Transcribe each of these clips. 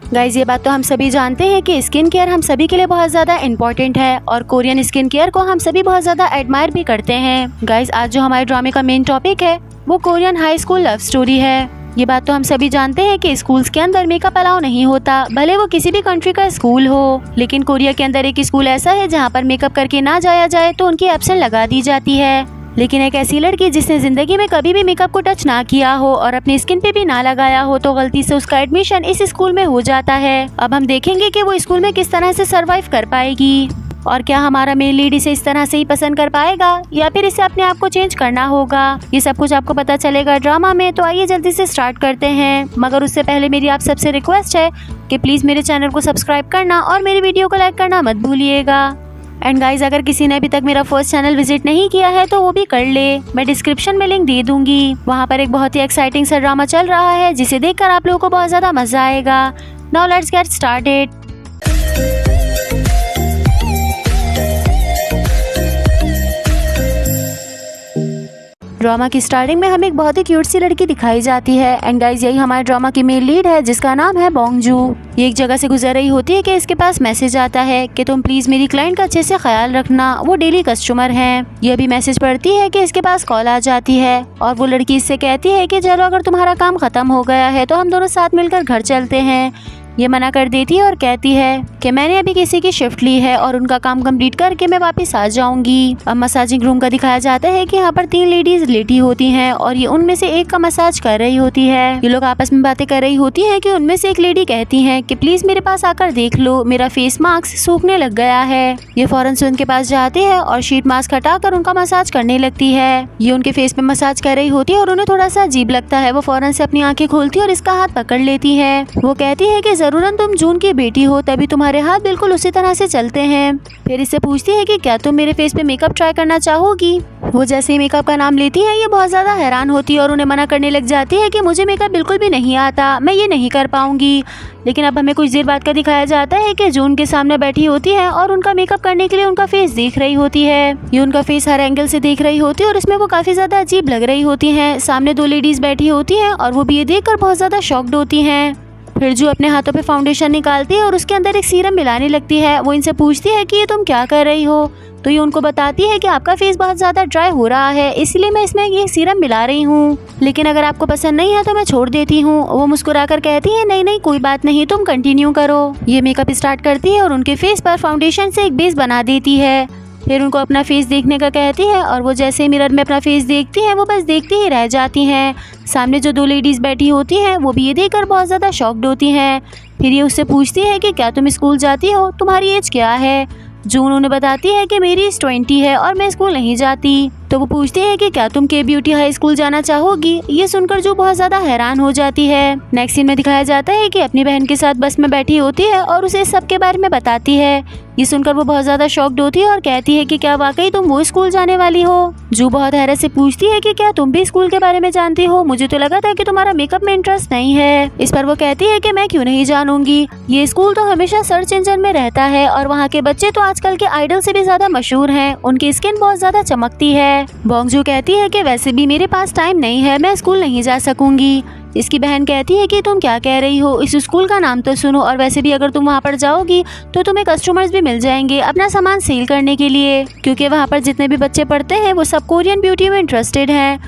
Guys, ये बात तो हम सभी जानते हैं कि स्किन केयर हम सभी के लिए बहुत ज़्यादा इम्पोर्टेंट है और कोरियन स्किन केयर को हम सभी बहुत ज़्यादा एडमायर भी करते हैं। गाइज, आज जो हमारे ड्रामे का मेन टॉपिक है वो Korean high school love story है। ये बात तो हम सभी जानते हैं कि स्कूल्स के अंदर मेकअप अलाउ नहीं होता, भले वो किसी भी कंट्री का स्कूल हो। लेकिन कोरिया के अंदर एक स्कूल ऐसा है जहाँ पर मेकअप करके ना जाया जाए तो उनकी एब्सेंट लगा दी जाती है। लेकिन एक ऐसी लड़की जिसने जिंदगी में कभी भी मेकअप को टच ना किया हो और अपनी स्किन पे भी ना लगाया हो, तो गलती से उसका एडमिशन इस स्कूल में हो जाता है। अब हम देखेंगे कि वो स्कूल में किस तरह से सरवाइव कर पाएगी और क्या हमारा मेन लीड इसे इस तरह से ही पसंद कर पाएगा या फिर इसे अपने आप को चेंज करना होगा। ये सब कुछ आपको पता चलेगा ड्रामा में, तो आइए जल्दी से स्टार्ट करते हैं। मगर उससे पहले मेरी आप सबसे रिक्वेस्ट है कि प्लीज़ मेरे चैनल को सब्सक्राइब करना और मेरी वीडियो को लाइक करना मत भूलिएगा। एंड गाइज, अगर किसी ने अभी तक मेरा फर्स्ट चैनल विजिट नहीं किया है तो वो भी कर ले, मैं डिस्क्रिप्शन में लिंक दे दूंगी। वहाँ पर एक बहुत ही एक्साइटिंग सा ड्रामा चल रहा है जिसे देखकर आप लोगों को बहुत ज़्यादा मजा आएगा। Now let's get started. Drama की स्टार्टिंग में हमें एक बहुत ही क्यूट सी लड़की दिखाई जाती है। एंड गाइज, यही हमारे ड्रामा की मेन लीड है जिसका नाम है बोंगजू। ये एक जगह से गुजर रही होती है कि इसके पास मैसेज आता है कि तुम प्लीज मेरी क्लाइंट का अच्छे से ख्याल रखना, वो डेली कस्टमर हैं। ये भी मैसेज पढ़ती है कि इसके पास कॉल आ जाती है और वो लड़की इससे कहती है कि चलो अगर तुम्हारा काम खत्म हो गया है तो हम दोनों साथ मिलकर घर चलते हैं। ये मना कर देती है और कहती है कि मैंने अभी किसी की शिफ्ट ली है और उनका काम कंप्लीट करके मैं वापस आ जाऊंगी। अब मसाजिंग रूम का दिखाया जाता है कि यहाँ पर 3 लेडीज लेटी होती हैं और ये उनमें से एक का मसाज कर रही होती है। ये लोग आपस में बातें कर रही होती हैं कि उनमें से एक लेडी कहती है कि प्लीज मेरे पास आकर देख लो, मेरा फेस मास्क सूखने लग गया है। ये फौरन से उनके पास जाती है और शीट मास्क हटाकर उनका मसाज करने लगती है। ये उनके फेस पे मसाज कर रही होती है और उन्हें थोड़ा सा अजीब लगता है। वो फौरन से अपनी आंखें खोलती है और इसका हाथ पकड़ लेती है। वो कहती है कि जरूरन तुम जून की बेटी हो, तभी तुम्हारे हाथ बिल्कुल उसी तरह से चलते हैं। फिर इससे पूछती है कि क्या तुम मेरे फेस पे मेकअप ट्राई करना चाहोगी। वो जैसे ही मेकअप का नाम लेती है ये बहुत ज्यादा हैरान होती है और उन्हें मना करने लग जाती है कि मुझे मेकअप बिल्कुल भी नहीं आता, मैं ये नहीं कर पाऊंगी। लेकिन अब हमें कुछ देर बाद का दिखाया जाता है कि जून के सामने बैठी होती है और उनका मेकअप करने के लिए उनका फेस देख रही होती है। ये उनका फेस हर एंगल से देख रही होती है और इसमें वो काफी ज्यादा अजीब लग रही होती है। सामने 2 लेडीज बैठी होती है और वो भी ये देखकर बहुत ज्यादा शॉक्ड होती है। फिर जो अपने हाथों पे फाउंडेशन निकालती है और उसके अंदर एक सीरम मिलाने लगती है। वो इनसे पूछती है कि ये तुम क्या कर रही हो, तो ये उनको बताती है कि आपका फेस बहुत ज़्यादा ड्राई हो रहा है, इसलिए मैं इसमें ये सीरम मिला रही हूँ, लेकिन अगर आपको पसंद नहीं है तो मैं छोड़ देती हूँ। वो मुस्कुराकर कहती है नहीं नहीं कोई बात नहीं, तुम कंटिन्यू करो। ये मेकअप स्टार्ट करती है और उनके फेस पर फाउंडेशन से एक बेस बना देती है। फिर उनको अपना फेस देखने का कहती है और वो जैसे ही मिरर में अपना फेस देखती हैं वो बस देखती ही रह जाती हैं। सामने जो 2 लेडीज़ बैठी होती हैं वो भी ये देखकर बहुत ज़्यादा शॉक्ड होती हैं। फिर ये उससे पूछती है कि क्या तुम स्कूल जाती हो, तुम्हारी एज क्या है। जून उन्हें बताती है कि मेरी एज 20 है और मैं स्कूल नहीं जाती। तो वो पूछती है कि क्या तुम के ब्यूटी हाई स्कूल जाना चाहोगी। ये सुनकर जो बहुत ज़्यादा हैरान हो जाती है। नेक्स्ट सीन में दिखाया जाता है कि अपनी बहन के साथ बस में बैठी होती है और उसे सब के बारे में बताती है। ये सुनकर वो बहुत ज़्यादा शॉक्ड होती है और कहती है कि क्या वाकई तुम वो स्कूल जाने वाली हो। जो बहुत हैरत से पूछती है कि क्या तुम भी स्कूल के बारे में जानती हो, मुझे तो लगा था कि तुम्हारा मेकअप में इंटरेस्ट नहीं है। इस पर वो कहती है कि मैं क्यों नहीं जानूंगी, ये स्कूल तो हमेशा सर्च इंजन में रहता है और वहाँ के बच्चे तो आजकल के आइडल से भी ज्यादा मशहूर हैं, उनकी स्किन बहुत ज्यादा चमकती है। बोंगजू कहती है कि वैसे भी मेरे पास टाइम नहीं है, मैं स्कूल नहीं जा सकूंगी। इसकी बहन कहती है कि तुम क्या कह रही हो, इस स्कूल का नाम तो सुनो, और वैसे भी अगर तुम वहाँ पर जाओगी तो तुम्हें कस्टमर्स भी मिल जाएंगे अपना सामान सेल करने के लिए, क्योंकि वहाँ पर जितने भी बच्चे पढ़ते हैं वो सब कोरियन ब्यूटी में इंटरेस्टेड हैं।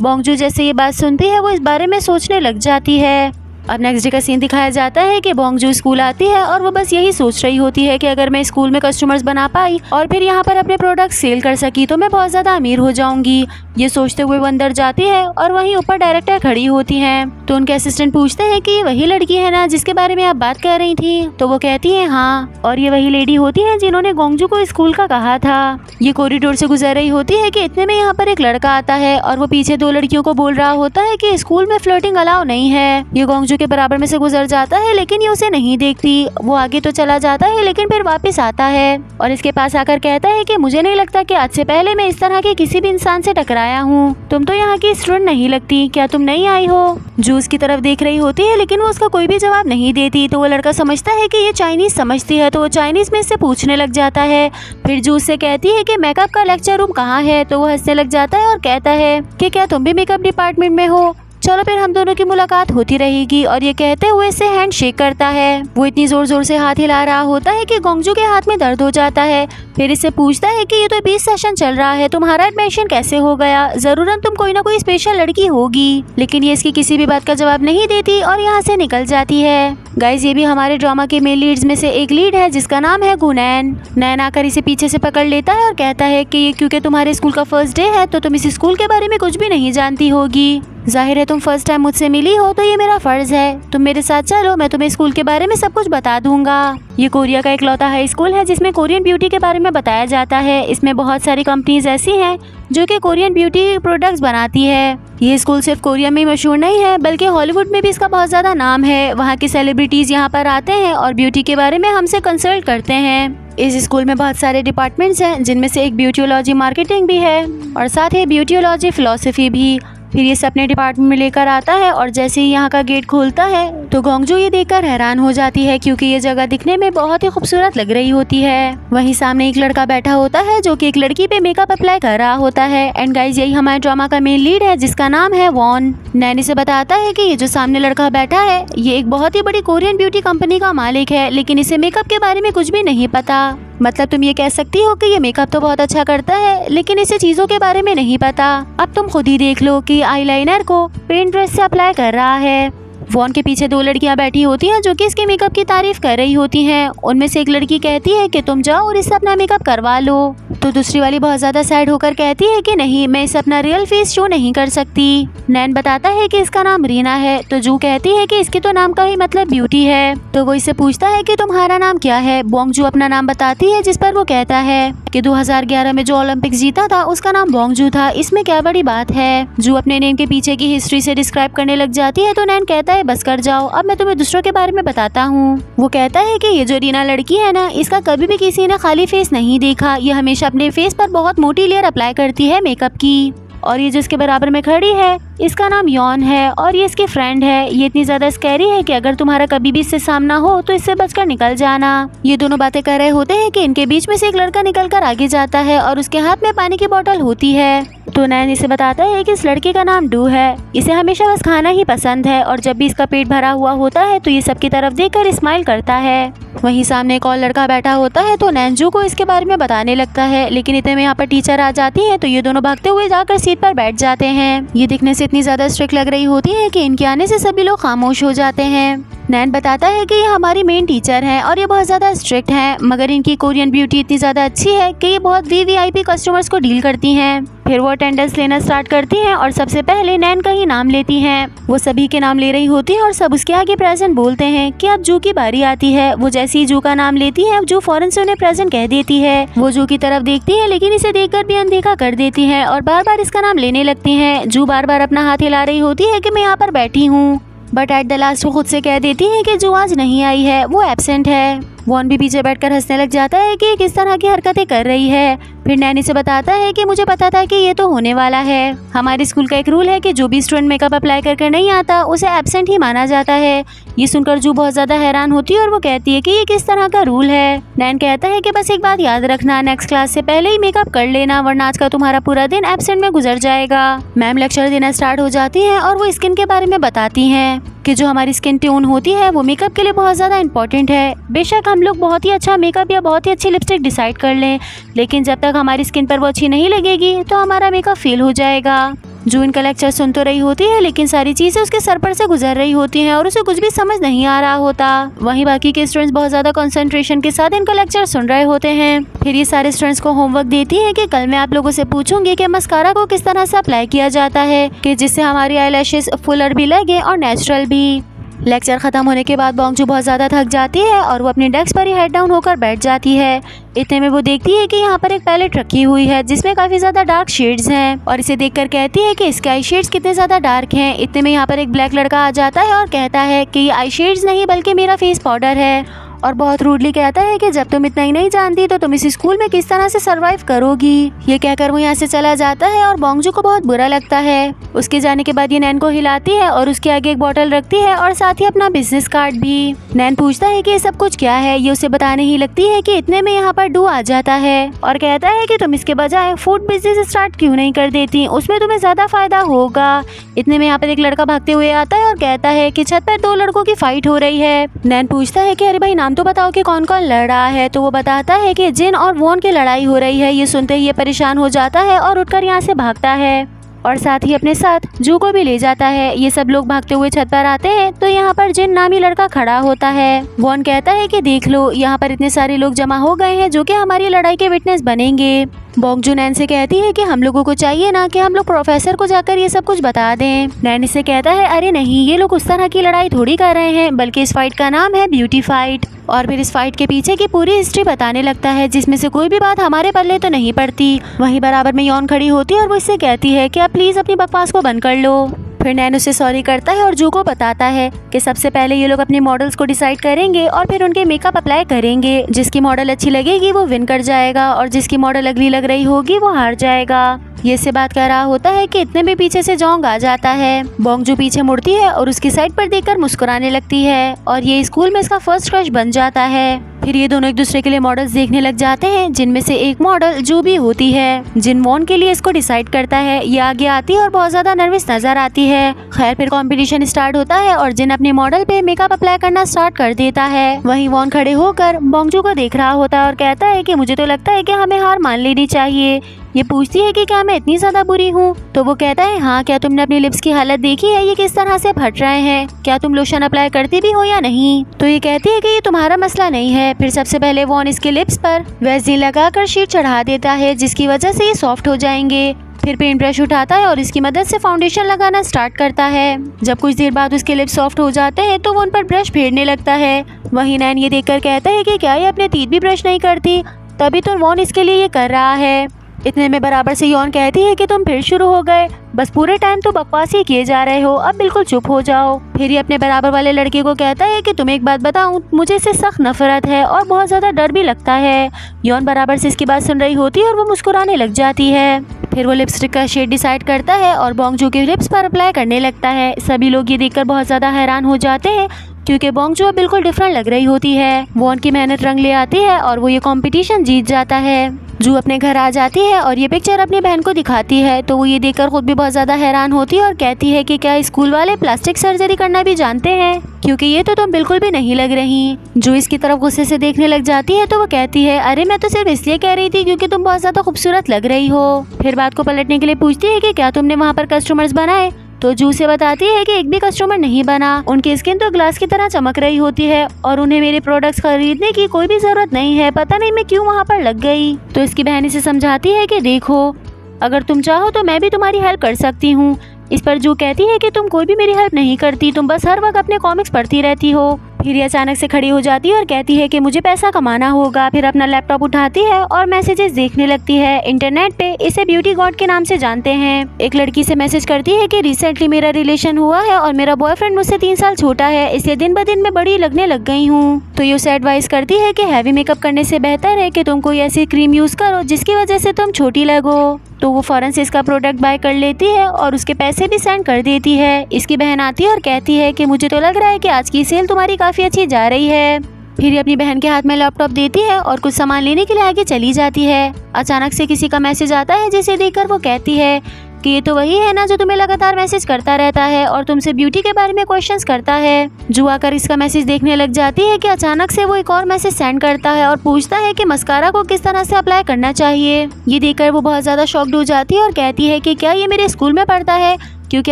बोंगजू जैसे ये बात सुनती है वो इस बारे में सोचने लग जाती है। अब नेक्स्ट डे का सीन दिखाया जाता है कि बोंगजू स्कूल आती है और वो बस यही सोच रही होती है कि अगर मैं स्कूल में कस्टमर्स बना पाई और फिर यहाँ पर अपने प्रोडक्ट सेल कर सकी तो मैं बहुत ज़्यादा अमीर हो जाऊंगी। ये सोचते हुए वो अंदर जाती है और वहीं ऊपर डायरेक्टर खड़ी होती हैं। तो उनके असिस्टेंट पूछते हैं कि ये वही लड़की है ना जिसके बारे में आप बात कर रही थी। तो वो कहती है हाँ, और ये वही लेडी होती है जिन्होंने बोंगजू को स्कूल का कहा था। ये कॉरिडोर से गुजर रही होती है कि इतने में यहाँ पर एक लड़का आता है और वो पीछे 2 लड़कियों को बोल रहा होता है कि स्कूल में फ्लर्टिंग अलाउ नहीं है। ये बोंगजू के बराबर में से गुजर जाता है लेकिन ये उसे नहीं देखती। वो आगे तो चला जाता है लेकिन फिर वापस आता है और इसके पास आकर कहता है कि मुझे नहीं लगता कि आज से पहले मैं इस तरह के किसी भी इंसान से टकराया हूँ। तुम तो यहाँ की स्टूडेंट नहीं लगती, क्या तुम नहीं आई हो। जूस की तरफ देख रही होती है लेकिन वो उसका कोई भी जवाब नहीं देती। तो वो लड़का समझता है कि ये चाइनीज समझती है तो वो चाइनीज में इससे पूछने लग जाता है। फिर जूस से कहती है कि मेकअप का लेक्चर रूम कहाँ है। तो वो हंसने लग जाता है और कहता है कि क्या तुम भी मेकअप डिपार्टमेंट में हो। चलो फिर हम दोनों की मुलाकात होती रहेगी। और ये कहते हुए इससे हैंड शेक करता है। वो इतनी जोर जोर से हाथ हिला रहा होता है कि गोंगजू के हाथ में दर्द हो जाता है। फिर इससे पूछता है कि ये तो 20 सेशन चल रहा है, तुम्हारा एडमिशन कैसे हो गया? जरूरन तुम कोई ना कोई स्पेशल लड़की होगी। लेकिन ये इसकी किसी भी बात का जवाब नहीं देती और यहाँ से निकल जाती है। गाइज, ये भी हमारे ड्रामा के मेन लीड्स में से एक लीड है जिसका नाम है गुनैन। नैन आकर इसे पीछे से पकड़ लेता है और कहता है कि ये क्योंकि तुम्हारे स्कूल का फर्स्ट डे है तो तुम इस स्कूल के बारे में कुछ भी नहीं जानती होगी। जाहिर है तुम फर्स्ट टाइम मुझसे मिली हो तो ये मेरा फर्ज है, तुम मेरे साथ चलो, मैं तुम्हें स्कूल के बारे में सब कुछ बता दूंगा। ये कोरिया का इकलौता हाई स्कूल है जिसमें कोरियन ब्यूटी के बारे में बताया जाता है। इसमें बहुत सारी कंपनीज ऐसी हैं जो कि कोरियन ब्यूटी प्रोडक्ट्स बनाती है। ये स्कूल सिर्फ कोरिया में मशहूर नहीं है बल्कि हॉलीवुड में भी इसका बहुत ज़्यादा नाम है। वहाँ की सेलिब्रिटीज़ यहाँ पर आते हैं और ब्यूटी के बारे में हमसे कंसल्ट करते हैं। इस स्कूल में बहुत सारे डिपार्टमेंट्स हैं जिनमें से एक ब्यूटियोलॉजी मार्केटिंग भी है और साथ ही ब्यूटियोलॉजी फिलॉसफी भी। फिर ये अपने डिपार्टमेंट में लेकर आता है और जैसे ही यहाँ का गेट खोलता है तो गोंगजू ये देखकर हैरान हो जाती है क्योंकि ये जगह दिखने में बहुत ही खूबसूरत लग रही होती है। वहीं सामने एक लड़का बैठा होता है जो कि एक लड़की पे मेकअप अप्लाई कर रहा होता है। एंड गाइज, यही हमारे ड्रामा का मेन लीड है जिसका नाम है वॉन। नैनी से बताता है कि ये जो सामने लड़का बैठा है ये एक बहुत ही बड़ी कोरियन ब्यूटी कंपनी का मालिक है, लेकिन इसे मेकअप के बारे में कुछ भी नहीं पता। मतलब तुम ये कह सकती हो कि ये मेकअप तो बहुत अच्छा करता है लेकिन इसे चीजों के बारे में नहीं पता। अब तुम खुद ही देख लो कि आईलाइनर को पेंट ब्रश से अप्लाई कर रहा है। वॉन के पीछे दो लड़कियां बैठी होती हैं जो कि इसके मेकअप की तारीफ कर रही होती हैं। उनमें से एक लड़की कहती है कि तुम जाओ और इससे अपना मेकअप करवा लो, तो दूसरी वाली बहुत ज्यादा सैड होकर कहती है कि नहीं, मैं इसे अपना रियल फेस शो नहीं कर सकती। नैन बताता है कि इसका नाम रीना है, तो जू कहती है कि इसके तो नाम का ही मतलब ब्यूटी है। तो वो इससे पूछता है कि तुम्हारा नाम क्या है। बोंगजू अपना नाम बताती है जिस पर वो कहता है कि 2011 में जो ओलंपिक्स जीता था उसका नाम बोंगजू था, इसमें क्या बड़ी बात है। जू अपने नेम के पीछे की हिस्ट्री से डिस्क्राइब करने लग जाती है तो नैन कहता है बस कर जाओ, अब मैं तुम्हें दूसरों के बारे में बताता हूँ। वो कहता है कि ये जो रीना लड़की है ना, इसका कभी भी किसी ने खाली फेस नहीं देखा। ये हमेशा अपने फेस पर बहुत मोटी लेयर अप्लाई करती है मेकअप की। और ये जिसके बराबर में खड़ी है इसका नाम यॉन है और ये इसकी फ्रेंड है। ये इतनी ज्यादा स्कैरी है कि अगर तुम्हारा कभी भी इससे सामना हो तो इससे बचकर निकल जाना। ये दोनों बातें कर रहे होते हैं कि इनके बीच में से एक लड़का निकल कर आगे जाता है और उसके हाथ में पानी की बोतल होती है। तो नैन इसे बताता है कि इस लड़के का नाम डू है, इसे हमेशा बस खाना ही पसंद है और जब भी इसका पेट भरा हुआ होता है तो ये सबकी तरफ देखकर स्माइल करता है। वहीं सामने एक और लड़का बैठा होता है तो नैन जू को इसके बारे में बताने लगता है, लेकिन इतने में यहाँ पर टीचर आ जाती है तो ये दोनों भागते हुए जाकर सीट पर बैठ जाते हैं। ये दिखने से इतनी ज्यादा स्ट्रिक्ट लग रही होती है कि इनके आने से सभी लोग खामोश हो जाते हैं। नैन बताता है कि ये हमारी मेन टीचर हैं और ये बहुत ज़्यादा स्ट्रिक्ट हैं, मगर इनकी कोरियन ब्यूटी इतनी ज़्यादा अच्छी है कि ये बहुत वीवीआईपी कस्टमर्स को डील करती हैं। फिर वो अटेंडेंस लेना स्टार्ट करती हैं और सबसे पहले नैन का ही नाम लेती हैं। वो सभी के नाम ले रही होती है और सब उसके आगे प्रेजेंट बोलते हैं कि अब जू की बारी आती है। वो जैसे ही जू का नाम लेती है अब जू फौरन से उन्हें प्रेजेंट कह देती है। वो जू की तरफ देखती है लेकिन इसे देखकर भी अनदेखा कर देती है और बार बार इसका नाम लेने लगती है। जू बार बार अपना हाथ हिला रही होती है कि मैं यहाँ पर बैठी हूँ, बट एट द लास्ट वो खुद से कह देती है कि जो आज नहीं आई है वो एब्सेंट है। वॉन भी पीछे बैठकर हंसने लग जाता है कि किस तरह की हरकतें कर रही है। फिर नैनी से बताता है कि मुझे पता था कि ये तो होने वाला है। हमारे स्कूल का एक रूल है कि जो भी स्टूडेंट मेकअप अप्लाई करके नहीं आता उसे एब्सेंट ही माना जाता है। ये सुनकर जू बहुत ज्यादा हैरान होती है और वो कहती है कि ये किस तरह का रूल है। नैन कहता है कि बस एक बात याद रखना, नेक्स्ट क्लास से पहले ही मेकअप कर लेना वरना आज का तुम्हारा पूरा दिन एब्सेंट में गुजर जाएगा। मैम लेक्चर देना स्टार्ट हो जाती है और वो स्किन के बारे में बताती हैं कि जो हमारी स्किन ट्यून होती है वो मेकअप के लिए बहुत ज़्यादा इंपॉर्टेंट है। बेशक हम लोग बहुत ही अच्छा मेकअप या बहुत ही अच्छी लिपस्टिक डिसाइड कर लें, लेकिन जब तक हमारी स्किन पर वो अच्छी नहीं लगेगी तो हमारा मेकअप फेल हो जाएगा। जो इनका लेक्चर सुन तो रही होती है लेकिन सारी चीज़ें उसके सर पर से गुजर रही होती हैं और उसे कुछ भी समझ नहीं आ रहा होता। वहीं बाकी के स्टूडेंट्स बहुत ज़्यादा कंसंट्रेशन के साथ इनका लेक्चर सुन रहे होते हैं। फिर ये सारे स्टूडेंट्स को होमवर्क देती है कि कल मैं आप लोगों से पूछूंगी कि मस्कारा को किस तरह से अप्लाई किया जाता है कि जिससे हमारी आईलैशेस फुलर भी लगे और नेचुरल भी। लेक्चर ख़त्म होने के बाद बोंगजू बहुत ज़्यादा थक जाती है और वो अपनी डेस्क पर ही हेड डाउन होकर बैठ जाती है। इतने में वो देखती है कि यहाँ पर एक पैलेट रखी हुई है जिसमें काफ़ी ज़्यादा डार्क शेड्स हैं और इसे देखकर कहती है कि इसके आई शेड्स कितने ज़्यादा डार्क हैं। इतने में यहाँ पर एक ब्लैक लड़का आ जाता है और कहता है कि ये आई शेड्स नहीं बल्कि मेरा फेस पाउडर है और बहुत रूडली कहता है कि जब तुम इतना ही नहीं जानती तो तुम इस स्कूल में किस तरह से सरवाइव करोगी। ये कहकर वो यहाँ से चला जाता है और बोंगजू को बहुत बुरा लगता है। उसके जाने के बाद ये नैन को हिलाती है और उसके आगे एक बोतल रखती है और साथ ही अपना बिजनेस कार्ड भी। नैन पूछता है कि ये सब कुछ क्या है। ये उसे बताने ही लगती है कि इतने में यहाँ पर डू आ जाता है और कहता है कि तुम इसके बजाय फूड बिजनेस स्टार्ट क्यों नहीं कर देती, उसमें तुम्हें ज्यादा फायदा होगा। इतने में यहाँ पर एक लड़का भागते हुए आता है और कहता है कि छत पर 2 लड़कों की फाइट हो रही है। नैन पूछता है कि अरे भाई नाम तो बताओ कि कौन कौन लड़ रहा है। तो वो बताता है कि जिन और वॉन की लड़ाई हो रही है। ये सुनते ही ये परेशान हो जाता है और उठकर यहाँ से भागता है और साथ ही अपने साथ जू को भी ले जाता है। ये सब लोग भागते हुए छत पर आते हैं तो यहाँ पर जिन नामी लड़का खड़ा होता है। वॉन कहता है कि देख लो, यहाँ पर इतने सारे लोग जमा हो गए हैं जो कि हमारी लड़ाई के विटनेस बनेंगे। बोंगजू नैन से कहती है कि हम लोगों को चाहिए ना कि हम लोग प्रोफेसर को जाकर ये सब कुछ बता दें। नैन इससे कहता है अरे नहीं, ये लोग उस तरह की लड़ाई थोड़ी कर रहे हैं, बल्कि इस फाइट का नाम है ब्यूटी फाइट। और फिर इस फाइट के पीछे की पूरी हिस्ट्री बताने लगता है, जिसमें से कोई भी बात हमारे पल्ले तो नहीं पड़ती। वहीं बराबर में यॉन खड़ी होती है और वो इससे कहती है कि आप प्लीज अपनी बकवास को बंद कर लो। फिर नैन उसे सॉरी करता है और जू को बताता है कि सबसे पहले ये लोग अपने मॉडल्स को डिसाइड करेंगे और फिर उनके मेकअप अप्लाई करेंगे। जिसकी मॉडल अच्छी लगेगी वो विन कर जाएगा और जिसकी मॉडल अगली लग रही होगी वो हार जाएगा। ये से बात कर रहा होता है कि इतने में पीछे से जोंग आ जाता है। बोंगजू पीछे मुड़ती है और उसकी साइड पर देखकर मुस्कुराने लगती है और ये स्कूल में इसका फर्स्ट क्रश बन जाता है। फिर ये दोनों एक दूसरे के लिए मॉडल्स देखने लग जाते हैं, जिनमें से एक मॉडल जू भी होती है। जिन वॉन के लिए इसको डिसाइड करता है। ये आगे आती है और बहुत ज्यादा नर्वस नजर आती है। खैर फिर कंपटीशन स्टार्ट होता है और जिन अपने मॉडल पे मेकअप अप्लाई करना स्टार्ट कर देता है। वहीं वॉन खड़े होकर बोंगजू को देख रहा होता है और कहता है कि मुझे तो लगता है कि हमें हार मान लेनी चाहिए। ये पूछती है कि क्या मैं इतनी ज्यादा बुरी हूँ। तो वो कहता है हाँ, क्या तुमने अपनी लिप्स की हालत देखी है, ये किस तरह से फट रहे हैं, क्या तुम लोशन अप्लाई करती भी हो या नहीं। तो ये कहती है कि ये तुम्हारा मसला नहीं है। फिर सबसे पहले वॉन इसके लिप्स पर वैसलीन लगाकर शीट चढ़ा देता है, जिसकी वजह से ये सॉफ्ट हो जाएंगे। फिर पेंट ब्रश उठाता है और इसकी मदद से फाउंडेशन लगाना स्टार्ट करता है। जब कुछ देर बाद उसके लिप्स सॉफ्ट हो जाते हैं तो वो उन पर ब्रश फेरने लगता है। वहीं नैन ये देखकर कहता है कि क्या ये अपने तीत भी ब्रश नहीं करती, तभी तो वॉन इसके लिए ये कर रहा है। इतने में बराबर से यॉन कहती है कि तुम फिर शुरू हो गए, बस पूरे टाइम तो बकवास ही किए जा रहे हो, अब बिल्कुल चुप हो जाओ। फिर ये अपने बराबर वाले लड़के को कहता है कि तुम्हें एक बात बताऊं, मुझे इससे सख्त नफरत है और बहुत ज्यादा डर भी लगता है। यॉन बराबर से इसकी बात सुन रही होती है और वो मुस्कुराने लग जाती है। फिर वो लिपस्टिक का शेड डिसाइड करता है और बोंगजू के लिप्स पर अप्लाई करने लगता है। सभी लोग ये देखकर बहुत ज्यादा हैरान हो जाते हैं, क्योंकि बोंगजू बिल्कुल डिफरेंट लग रही होती है। वॉन की मेहनत रंग ले आती है और वो ये कंपटीशन जीत जाता है। जू अपने घर आ जाती है और ये पिक्चर अपनी बहन को दिखाती है, तो वो ये देखकर खुद भी बहुत ज्यादा हैरान होती है और कहती है कि क्या स्कूल वाले प्लास्टिक सर्जरी करना भी जानते हैं, क्योंकि ये तो तुम बिल्कुल भी नहीं लग रही। जू इसकी तरफ गुस्से से देखने लग जाती है तो वो कहती है अरे मैं तो सिर्फ इसलिए कह रही थी क्योंकि तुम बहुत ज्यादा खूबसूरत लग रही हो। फिर बात को पलटने के लिए पूछती है कि क्या तुमने वहाँ पर कस्टमर्स बनाए। तो जू से बताती है कि एक भी कस्टमर नहीं बना, उनकी स्किन तो ग्लास की तरह चमक रही होती है और उन्हें मेरे प्रोडक्ट्स खरीदने की कोई भी जरूरत नहीं है, पता नहीं मैं क्यों वहाँ पर लग गई। तो इसकी बहन इसे समझाती है कि देखो, अगर तुम चाहो तो मैं भी तुम्हारी हेल्प कर सकती हूँ। इस पर जू कहती है कि तुम कोई भी मेरी हेल्प नहीं करती, तुम बस हर वक्त अपने कॉमिक्स पढ़ती रहती हो। फिर ये अचानक से खड़ी हो जाती है और कहती है कि मुझे पैसा कमाना होगा। फिर अपना लैपटॉप उठाती है और मैसेजेस देखने लगती है। इंटरनेट पे इसे ब्यूटी गॉड के नाम से जानते हैं। एक लड़की से मैसेज करती है कि रिसेंटली मेरा रिलेशन हुआ है और मेरा बॉयफ्रेंड मुझसे 3 साल छोटा है, इसलिए दिन ब दिन मैं बड़ी लगने लग गई हूँ। तो ये उसे एडवाइस करती है कि हैवी मेकअप करने से बेहतर है कि तुम कोई ऐसी क्रीम यूज करो जिसकी वजह से तुम छोटी लगो। तो वो फौरन से इसका प्रोडक्ट बाय कर लेती है और उसके पैसे भी सेंड कर देती है। इसकी बहन आती है और कहती है कि मुझे तो लग रहा है कि आज की सेल तुम्हारी काफ़ी अच्छी जा रही है। फिर ये अपनी बहन के हाथ में लैपटॉप देती है और कुछ सामान लेने के लिए आगे चली जाती है। अचानक से किसी का मैसेज आता है, जिसे देखकर वो कहती है कि ये तो वही है ना जो तुम्हें लगातार मैसेज करता रहता है और तुमसे ब्यूटी के बारे में क्वेश्चंस करता है। जू आकर इसका मैसेज देखने लग जाती है कि अचानक से वो एक और मैसेज सेंड करता है और पूछता है कि मस्कारा को किस तरह से अप्लाई करना चाहिए। ये देखकर वो बहुत ज़्यादा शॉक्ड हो जाती है और कहती है कि क्या ये मेरे स्कूल में पढ़ता है, क्योंकि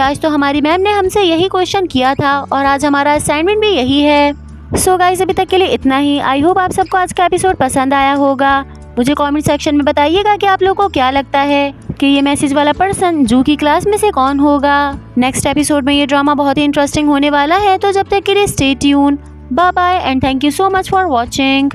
आज तो हमारी मैम ने हमसे यही क्वेश्चन किया था और आज हमारा असाइनमेंट भी यही है। सो गाइस, अभी तक के लिए इतना ही। आई होप आप सबको आज का एपिसोड पसंद आया होगा। मुझे कमेंट सेक्शन में बताइएगा कि आप लोगों को क्या लगता है कि ये मैसेज वाला पर्सन जू की क्लास में से कौन होगा। नेक्स्ट एपिसोड में ये ड्रामा बहुत ही इंटरेस्टिंग होने वाला है, तो जब तक के लिए stay tune, bye bye and thank you so much for watching.